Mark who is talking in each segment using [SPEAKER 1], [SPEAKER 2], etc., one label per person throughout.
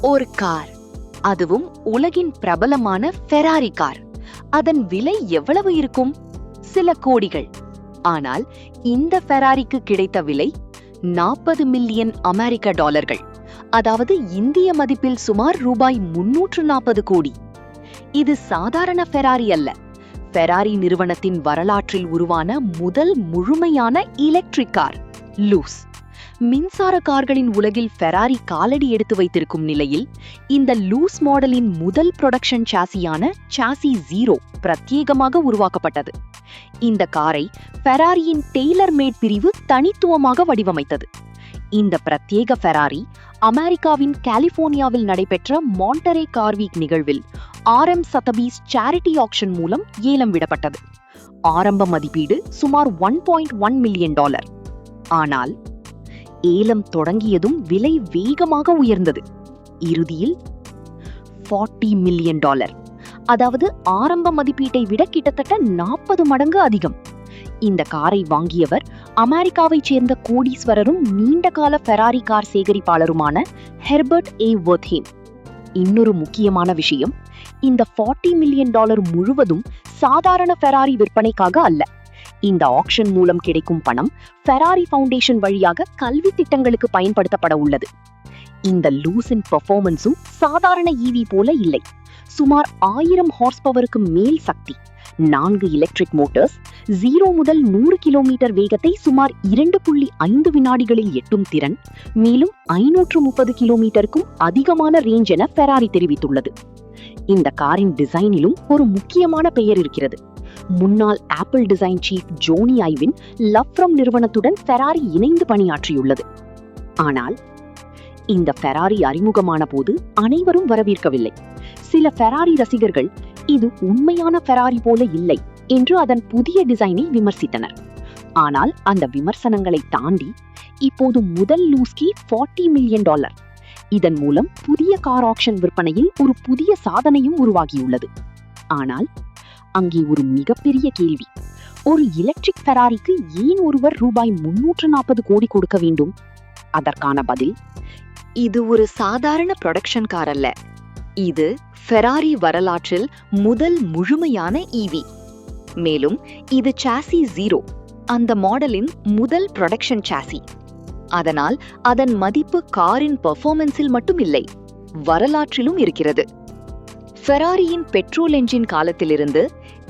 [SPEAKER 1] ஒரு கார், அதுவும் உலகின் பிரபலமான ஃபெராரி கார். அதன் விலை எவ்வளவு இருக்கும்? சில கோடிகள். ஆனால் இந்த ஃபெராரிக்கு கிடைத்த விலை 40 மில்லியன் அமெரிக்க டாலர்கள், அதாவது இந்திய மதிப்பில் சுமார் ரூபாய் 340 கோடி. இது சாதாரண ஃபெராரி அல்ல. ஃபெராரி நிறுவனத்தின் வரலாற்றில் உருவான முதல் முழுமையான எலக்ட்ரிக் கார் லூஸ். மின்சார கார்களின் உலகில் ஃபெராரி காலடி எடுத்து வைத்திருக்கும் நிலையில் இந்த லூஸ் மாடலின் முதல் புரொடக்ஷன் சாசியான சாசி 0 பிரத்யேகமாக உருவாக்கப்பட்டது. இந்த காரை ஃபெராரியின் டெய்லர் மேட் பிரிவு தனித்துவமாக வடிவமைத்தது. இந்த பிரத்யேக ஃபெராரி அமெரிக்காவின் கலிபோர்னியாவில் நடைபெற்ற மாண்டரே கார் வீக் நிகழ்வில் RM சதபீஸ் சேரிட்டி ஆக்ஷன் மூலம் ஏலம் விடப்பட்டது. ஆரம்ப மதிப்பீடு சுமார் $1.1 மில்லியன். ஆனால் ஏலம் தொடங்கியதும் விலை வேகமாக உயர்ந்தது. இறுதியில் $40 மில்லியன், அதாவது ஆரம்ப மதிப்பீட்டை விட கிட்டத்தட்ட 40 மடங்கு அதிகம். இந்த காரை வாங்கியவர் அமெரிக்காவைச் சேர்ந்த கோடீஸ்வரரும் நீண்டகால ஃபெராரி கார் சேகரிப்பாளருமான ஹெர்பர்ட் A. வர்த்ஹேம். இன்னொரு முக்கியமான விஷயம், இந்த $40 மில்லியன் முழுவதும் சாதாரண ஃபெராரி விற்பனைக்காக அல்ல. இந்த ஆக்ஷன் மூலம் கிடைக்கும் பணம் ஃபெராரி ஃபவுண்டேஷன் வழியாக கல்வி திட்டங்களுக்கு பயன்படுத்தப்பட உள்ளது. இந்த லூஸின் பெர்ஃபார்மன்ஸும் சாதாரண EV போல இல்லை. சுமார் 1000 ஹார்ஸ் பவருக்கு மேல் சக்தி, 4 எலக்ட்ரிக் மோட்டார்ஸ், 0 முதல் 100 கிலோமீட்டர் வேகத்தை சுமார் 2.5 வினாடிகளில் எட்டும் திறன், மேலும் 530 கிலோமீட்டருக்கும் அதிகமான ரேஞ்ச் என ஃபெராரி தெரிவித்துள்ளது. இந்த காரின் டிசைனிலும் ஒரு முக்கியமான பெயர் இருக்கிறது. முன்னாள் ஆப்பிள் டிசைன் சீஃப் ஜோனி ஐவின் லவ் ஃப்ரம் நிறுவனத்துடன் ஃபெராரி இணைந்து பணியாற்றியுள்ளது. ஆனால் இந்த ஃபெராரி அறிமுகமான போது அனைவரும் வரவேற்கவில்லை. சில ஃபெராரி ரசிகர்கள் இது உண்மையான ஃபெராரி போல இல்லை என்று அதன் புதிய டிசைனை விமர்சித்தனர். ஆனால் அந்த விமர்சனங்களை தாண்டி இப்போது முதல் லூஸ்கி $40 மில்லியன். இதன் மூலம் புதிய கார் ஆக்ஷன் விற்பனையில் ஒரு புதிய சாதனையும் உருவாகியுள்ளது. ஆனால் அங்கே ஒரு மிகப்பெரிய கேள்வி, ஒரு எலக்ட்ரிக் ஃபெராரிக்கு ஏன் ஒருவர் ரூபாய் 340 கோடி கொடுக்க வேண்டும்? அதற்கான பதில், இது ஒரு சாதாரண புரொடக்ஷன் கார் அல்ல. இது ஃபெராரி வரலாற்றில் முதல் முழுமையான EV. மேலும் இது சாசி 0, அந்த மாடலின் முதல் புரொடக்ஷன் சாசி. அதனால் அதன் மதிப்பு காரின் பெர்ஃபார்மன்ஸில் மட்டும் இல்லை, வரலாற்றிலும் இருக்கிறது. ஃபெராரியின் பெட்ரோல் என்ஜின் காலத்திலிருந்து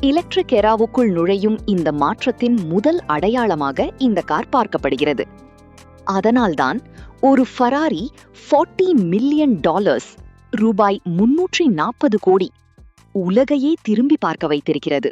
[SPEAKER 1] எலக்ட்ரிக் எராவுக்குள் நுழையும் இந்த மாற்றத்தின் முதல் அடையாளமாக இந்த கார் பார்க்கப்படுகிறது. அதனால்தான் ஒரு ஃபெராரி $40 மில்லியன், ரூபாய் 340 கோடி, உலகையே திரும்பி பார்க்க வைத்திருக்கிறது.